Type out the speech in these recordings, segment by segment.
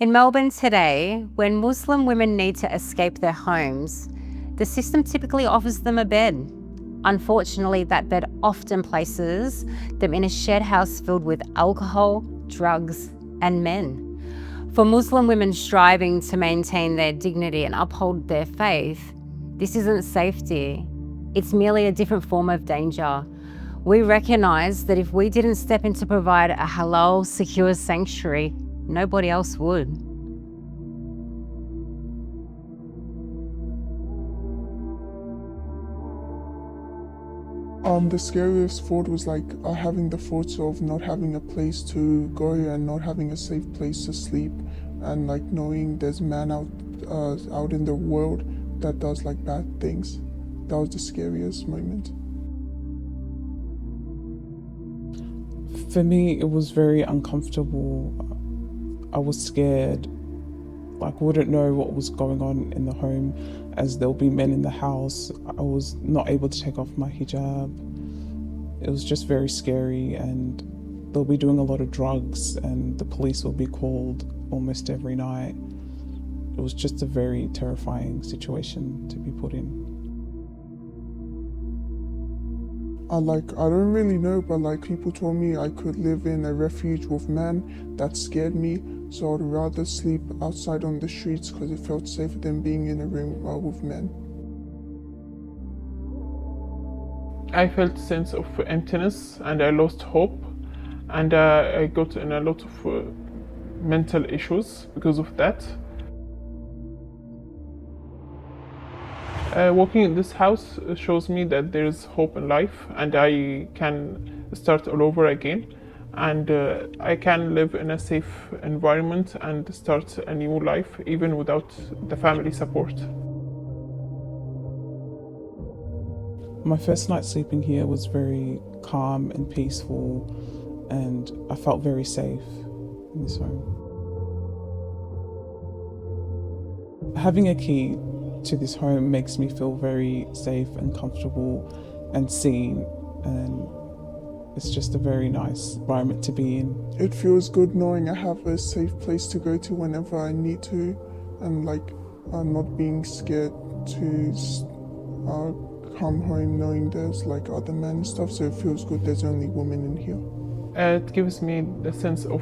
In Melbourne today, when Muslim women need to escape their homes, the system typically offers them a bed. Unfortunately, that bed often places them in a shared house filled with alcohol, drugs, and men. For Muslim women striving to maintain their dignity and uphold their faith, this isn't safety. It's merely a different form of danger. We recognise that if we didn't step in to provide a halal, secure sanctuary, nobody else would. The scariest thought was having the thoughts of not having a place to go and not having a safe place to sleep, and knowing there's man out in the world that does bad things. That was the scariest moment. For me, it was very uncomfortable. I was scared. Wouldn't know what was going on in the home, as there'll be men in the house. I was not able to take off my hijab. It was just very scary, and they'll be doing a lot of drugs, and the police will be called almost every night. It was just a very terrifying situation to be put in. I don't really know, but people told me I could live in a refuge with men. That scared me, so I'd rather sleep outside on the streets because it felt safer than being in a room with men. I felt a sense of emptiness, and I lost hope, and I got in a lot of mental issues because of that. Walking in this house shows me that there is hope in life, and I can start all over again, and I can live in a safe environment and start a new life even without the family support. My first night sleeping here was very calm and peaceful, and I felt very safe in this home. Having a key to this home makes me feel very safe and comfortable and seen, and it's just a very nice environment to be in. It feels good knowing I have a safe place to go to whenever I need to, and I'm not being scared to come home knowing there's other men and stuff, so it feels good there's only women in here. It gives me the sense of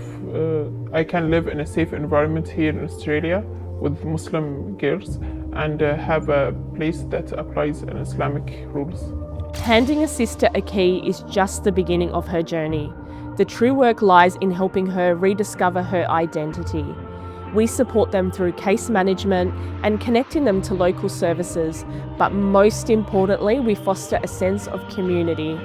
I can live in a safe environment here in Australia with Muslim girls, and have a place that applies in Islamic rules. Handing a sister a key is just the beginning of her journey. The true work lies in helping her rediscover her identity. We support them through case management and connecting them to local services, but most importantly, we foster a sense of community.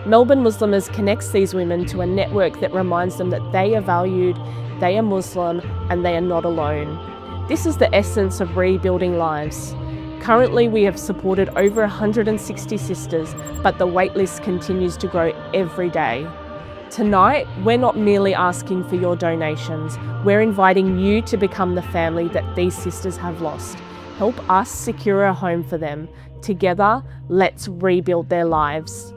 Melbourne Muslimers connects these women to a network that reminds them that they are valued, they are Muslim, and they are not alone. This is the essence of rebuilding lives. Currently, we have supported over 160 sisters, but the waitlist continues to grow every day. Tonight, we're not merely asking for your donations, we're inviting you to become the family that these sisters have lost. Help us secure a home for them. Together, let's rebuild their lives.